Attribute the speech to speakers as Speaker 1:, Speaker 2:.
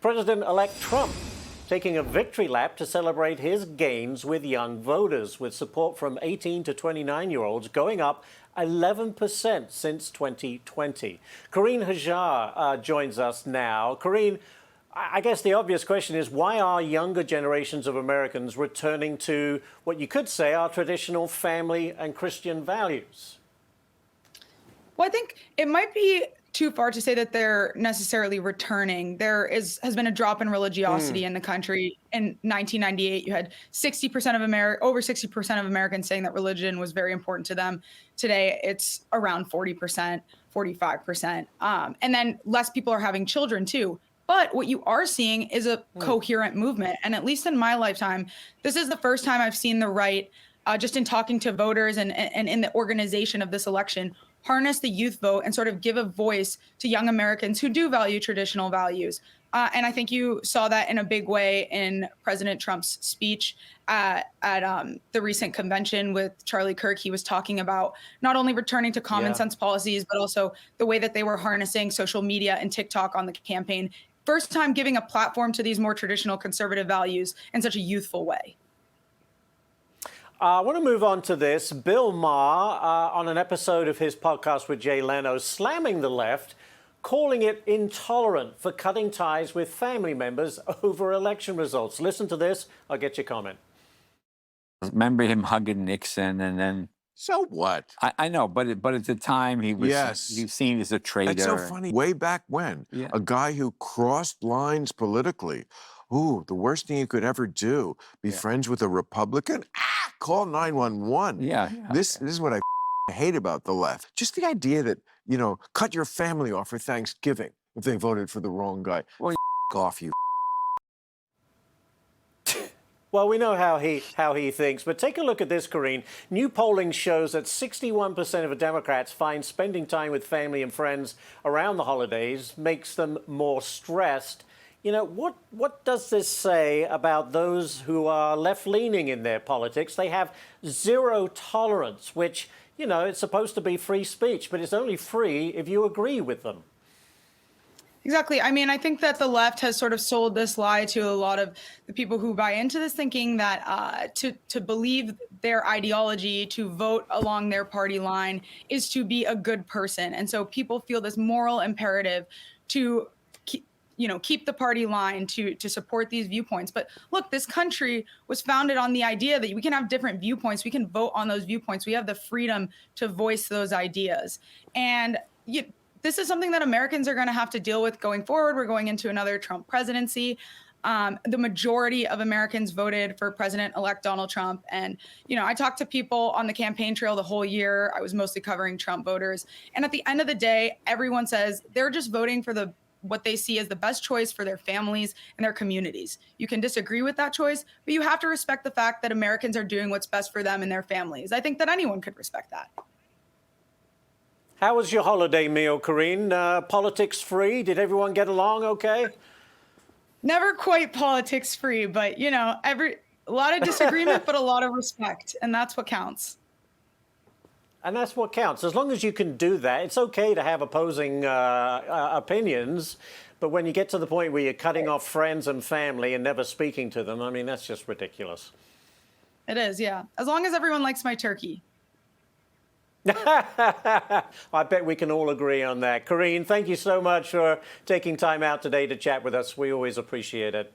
Speaker 1: President-elect Trump taking a victory lap to celebrate his gains with young voters, with support from 18 to 29-year-olds going up 11% since 2020. Carine Hajjar joins us now. Carine, I guess the obvious question is, why are younger generations of Americans returning to what you could say are traditional family and Christian values?
Speaker 2: Well, I think it might be too far to say that they're necessarily returning. Has been a drop in religiosity in the country. In 1998, you had over 60% of Americans saying that religion was very important to them. Today, it's around 40%, 45%. And then less people are having children too. But what you are seeing is a coherent movement. And at least in my lifetime, this is the first time I've seen the right, just in talking to voters and in the organization of this election, harness the youth vote and sort of give a voice to young Americans who do value traditional values. And I think you saw that in a big way in President Trump's speech at the recent convention with Charlie Kirk. He was talking about not only returning to common sense policies, but also the way that they were harnessing social media and TikTok on the campaign. First time giving a platform to these more traditional conservative values in such a youthful way.
Speaker 1: I want to move on to this. Bill Maher, on an episode of his podcast with Jay Leno, slamming the left, calling it intolerant for cutting ties with family members over election results. Listen to this. I'll get your comment.
Speaker 3: Remember him hugging Nixon, and then...
Speaker 4: So what?
Speaker 3: I know, but at the time he was he was seen as a traitor.
Speaker 4: That's so funny. Way back when, a guy who crossed lines politically. Ooh, the worst thing you could ever do, be friends with a Republican? Call 911. This is what I hate about the left. Just the idea that, cut your family off for Thanksgiving if they voted for the wrong guy. Well, off, you.
Speaker 1: Well, we know how he thinks, but take a look at this, Carine. New polling shows that 61% of Democrats find spending time with family and friends around the holidays makes them more stressed. What does this say about those who are left-leaning in their politics? They have zero tolerance, which, it's supposed to be free speech, but it's only free if you agree with them.
Speaker 2: Exactly. I mean, I think that the left has sort of sold this lie to a lot of the people who buy into this, thinking that to believe their ideology, to vote along their party line, is to be a good person. And so people feel this moral imperative to keep the party line, to support these viewpoints. But look, this country was founded on the idea that we can have different viewpoints. We can vote on those viewpoints. We have the freedom to voice those ideas. And this is something that Americans are going to have to deal with going forward. We're going into another Trump presidency. The majority of Americans voted for President-elect Donald Trump. And, I talked to people on the campaign trail the whole year. I was mostly covering Trump voters. And at the end of the day, everyone says they're just voting for what they see as the best choice for their families and their communities. You can disagree with that choice, but you have to respect the fact that Americans are doing what's best for them and their families. I think that anyone could respect that.
Speaker 1: How was your holiday meal, Carine? Politics free? Did everyone get along okay?
Speaker 2: Never quite politics free, but a lot of disagreement, but a lot of respect, and that's what counts.
Speaker 1: And that's what counts. As long as you can do that, it's okay to have opposing opinions. But when you get to the point where you're cutting off friends and family and never speaking to them, I mean, that's just ridiculous.
Speaker 2: It is, yeah. As long as everyone likes my turkey.
Speaker 1: I bet we can all agree on that. Carine, thank you so much for taking time out today to chat with us. We always appreciate it.